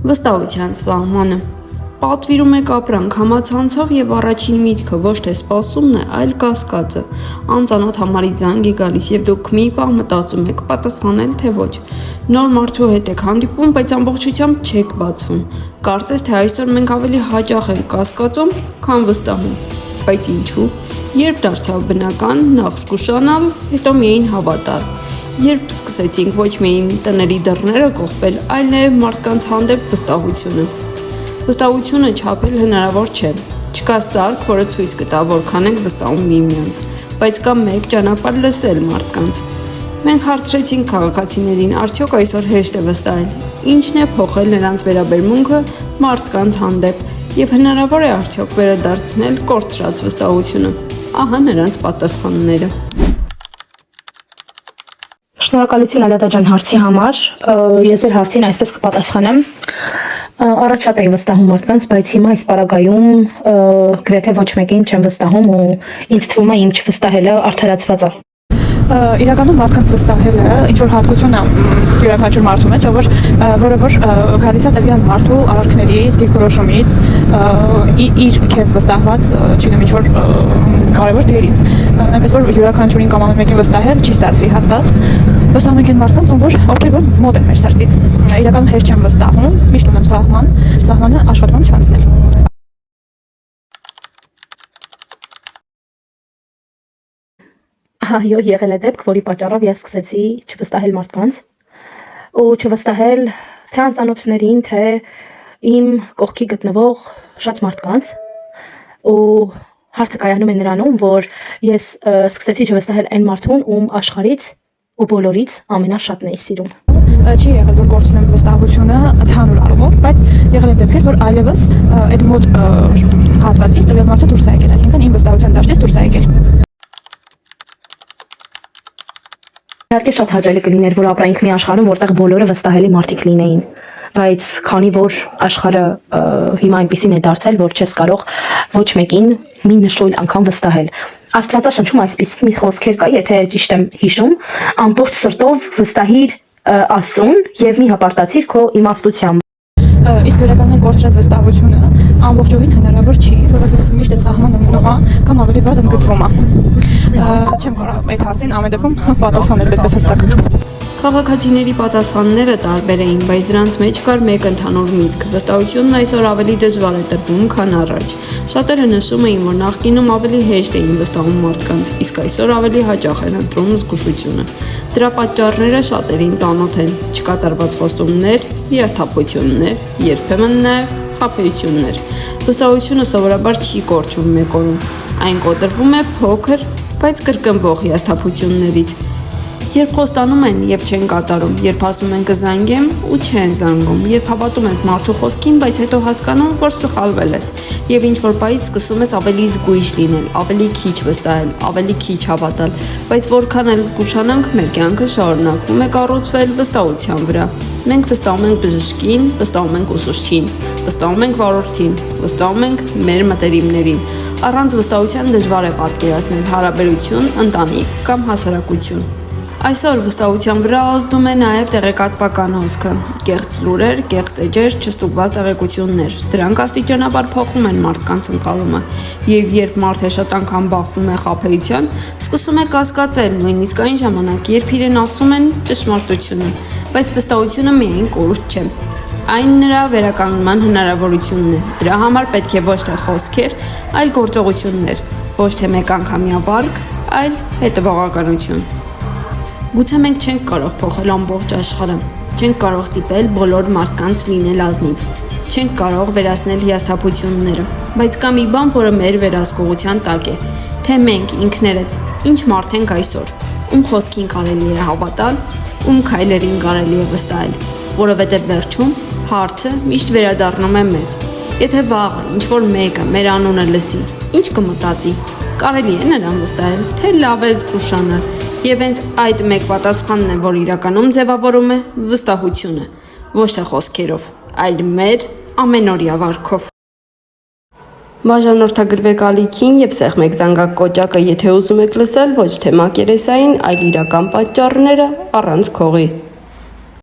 Վստահության սահմանը պատվիրում եք ապրանք համացանցով եւ առաջին միտքը ոչ թե սպասումն է, այլ կասկածը։ Անծանոթ համարի զանգ է գալիս եւ դուք մի պահ մտածում եք պատասխանել թե ոչ։ Նոր մարդու հետ եք հանդիպում, բայց ամբողջությամբ չեք բացվում։ Կարծես թե այսօր մենք ավելի հաճախ ենք կասկածում, քան վստահում։ Բայց ինչու՞։ Երբ դարձավ բնական, նախ զգուշանալ, հետո միայն հավատալ։ Երբ սկսեցինք ոչ միայն տների դռները կողպել, այլ նաև մարդկանց հանդեպ վստահությունը։ Վստահությունը չափել հնարավոր չէ։ Չկա սարք, որը ցույց կտա, որքան ենք վստահում միմյանց, բայց կա մեկ ճանապարհ լսել մարդկանց։ Մենք հարցրեցինք քաղաքացիներին, արդյոք այսօր հեշտ է վստահել, ինչն է փոխել նրանց վերաբերմունքը մարդկանց հանդեպ եւ հնարավոր է արդյոք վերադարձնել կորցրած վստահությունը։ Ահա նրանց պատասխանները։ Շնորհակալություն Ալյատա ջան հարցի համար։ Ես էլ հարցին այսպես կպատասխանեմ։ Առաջ շատ էի վստահում մարդկանց, բայց հիմա այս պարագայում գրեթե ոչ մեկին չեմ վստահում ու ինձ թվում է իմ չվստահելը արդարացված է։ Իրականում մարդկանց վստահելը ինչ-որ հատկություն է յուրաքանչյուր մարդու մեջ, որը որ գալիս է տվյալ մարդու արարքներից, դիրքորոշումից, իր քեզ վստահված, չգիտեմ, ինչ-որ կարևոր դերից։ Այնպես որ յուրաքանչյուրին կամ ամեն մեկին վստահել չի ստացվի հաստատ։ Վստահում ենք այն մարդկանց, ովքեր որ մոտ են մեր սրտին։ Իրականում հեշտ չեմ վստահում, միշտ ունեմ սահմանը աշխատում չանցնել։ Այո, եղել է դեպք, որի պատճառով ես սկսեցի չվստահել մարդկանց ու չվստահել թե անծանոթներին, թե իմ կողքի գտնվող շատ մարդկանց ու հարցը կայանում է նրանում, որ ես սկսեցի չվստահել այն մարդուն, ում աշխարհից ու բոլորից ամենաշատն էի սիրում։ Չի եղել, որ կորցնեմ վստահությունը ընդհանուր առումով, բայց եղել է դեպքեր, որ այլևս այդ մոտ հատվածից տվյալ մարդը դուրս է եկել, այսինքն իմ վստահության դաշտից դուրս է եկել։ Իհարկե շատ հաճելի կլիներ, որ ապրենք մի աշխարհում, որտեղ բոլորը վստահելի մարդիկ լինեին, բայց քանի որ աշխարհը հիմա այնպեսին է դարձել, որ չես կարող ոչ մեկին մի նշույլ անգամ վստահել։ Աստվածաշնչում այսպիսի մի խոսքեր կա, եթե ճիշտ եմ հիշում, ամբողջ սրտով վստահիր Աստծուն եւ մի հպարտացիր քո իմաստությամբ։ Իսկ վերականգնել կորցրած վստահությունը ամբողջովին հնարավոր չի, որովհետև միշտ այդ սահմանը մնում է կամ ավելի վատ ընդգծվում է։ Չեմ կարող այդ հարցին ամեն դեպքում պատասխանել այդպես հստակ։ Քաղաքացիների պատասխանները տարբեր էին, բայց դրանց մեջ կար մեկ ընդհանուր միտք։ Վստահությունն այսօր ավելի դժվար է տրվում, քան առաջ։ Շատերը նշում էին, որ նախկինում ավելի հեշտ էին վստահում մարդկանց, իսկ այսօր ավելի հաճախ են ընտրում զգուշությունը։ Դրա պատճառները շատերին ծանոթ են՝ չկատարված խոստումներ, հիասթափություններ, երբեմն նաև խաբեություններ։ Վստահությունը սովորաբար չի կորչում մեկ օրում։ Այն կոտրվում է փոքր, բայց կրկնվող հիասթափություններից։ Երբ խոստանում են եւ չեն կատարում, երբ ասում են կզանգեմ ու չեն զանգում, երբ հավատում ես մարդու խոսքին, բայց հետո հասկանում, որ սխալվել ես, եւ ինչ որ պահից սկսում ես ավելի զգույշ լինել, ավելի քիչ վստահել, ավելի քիչ հավատալ, բայց որքան էլ զգուշանանք, մեր կյանքը շարունակվում է կառուցվել վստահության վրա։ Մենք վստահում ենք բժշկին, վստահում ենք ուսուցչին, վստահում ենք վարորդին, վստահում ենք մեր մտերիմներին։ Առանց վստահության դժվար է պատկերացնել հարաբերություն, ընտանիք կամ հասարակություն։ Այսօր վստահության վրա ազդում է նաև տեղեկատվական հոսքը, կեղծ լուրեր, կեղծ էջեր, չստուգված տեղեկություններ։ Դրանք աստիճանաբար փոխում են մարդկանց ընկալումը, եւ երբ մարդը շատ անգամ բախվում է խաբեության, սկսում է կասկածել, նույնիսկ այն ժամանակ, երբ իրեն ասում են ճշմարտությունը, բայց վստահությունը միայն կորուստ չէ։ Այն նրա վերականգնման հնարավորությունն է։ Դրա համար պետք է ոչ թե խոսքեր, այլ գործողություններ, ոչ թե մեկ անգամյա վարկ, այլ հետևողականություն։ Գուցե մենք չենք կարող փոխել ամբողջ աշխարհը, չենք կարող ստիպել բոլոր մարդկանց լինել ազնիվ, չենք կարող վերացնել հիասթափությունները, բայց կա մի բան, որը մեր վերահսկողության տակ է, թե մենք ինքներս ինչ մարդ ենք այսօր, ում խոսքին կարելի է հավատալ, ում քայլերին կարելի է վստահել, որովհետև վերջում հարցը միշտ վերադառնում է մեզ։ Եթե վաղը ինչ-որ մեկը մեր անունը լսի, ինչ կմտածի, կարելի է նրան վստահել, թե լավ է զգուշանալ։ Եվ հենց այդ մեկ պատասխանն է, որ իրականում ձևավորում է վստահությունը, ոչ թե խոսքերով, այլ մեր ամենօրյա վարքով։ Բաժանորդագրվեք ալիքին եւ սեղմեք զանգակ կոճակը, եթե ուզում եք լսել ոչ թե մակերեսային, այլ իրական պատճառները առանց քողի։